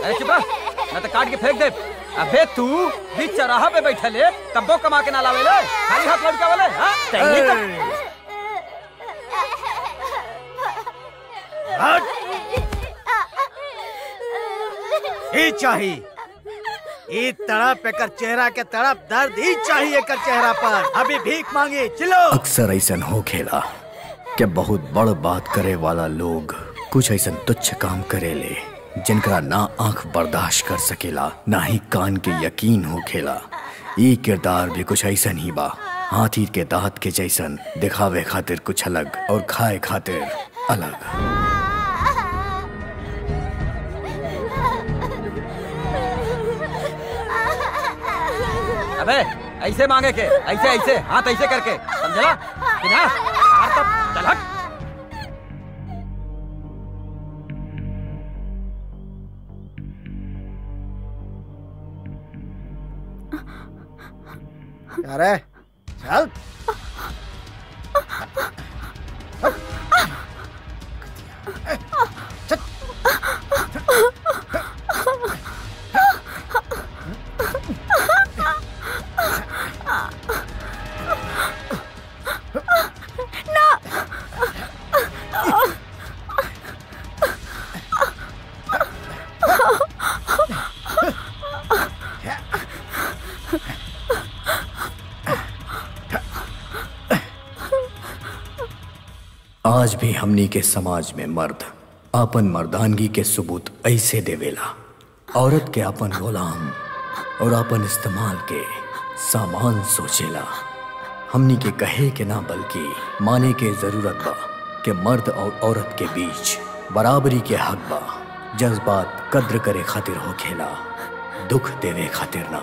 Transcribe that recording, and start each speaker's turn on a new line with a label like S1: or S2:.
S1: अरे चुप रह, ना तो काट के फेंक दे। अबे तू बीच चौराहा पे बैठे ले, तब्बो कमा के ना लावे ले, खाली हाथ लौट के वाले, हाँ?
S2: ही चाहिए ई तड़प एकर चेहरा के तड़प दर्द ही चाहिए कर चेहरा पर। अभी भीख मांगी चलो।
S3: अक्सर ऐसन हो खेला कि बहुत बड़ बात करे वाला लोग कुछ ऐसन तुच्छ काम करे ले जिनका ना आंख बर्दाश्त कर सकेला ना ही कान के यकीन हो खेला। ये किरदार भी कुछ ऐसन ही बा, हाथी के दांत के जैसन, दिखावे खातिर कुछ अलग और खाए खातिर अलग।
S1: अबे ऐसे मांगे के, ऐसे ऐसे हाथ ऐसे करके, समझला? बिना हार तब चल हट।
S2: अरे चल।
S3: आज भी हमनी के समाज में मर्द अपन मर्दानगी के सबूत ऐसे देवेला, औरत के अपन गुलाम और अपन इस्तेमाल के सामान सोचेला। हमनी के कहे के ना बल्कि माने के जरूरत बा कि मर्द और औरत के बीच बराबरी के हक बा। जज्बात कद्र करे खातिर हो खेला, दुख देवे खातिर ना।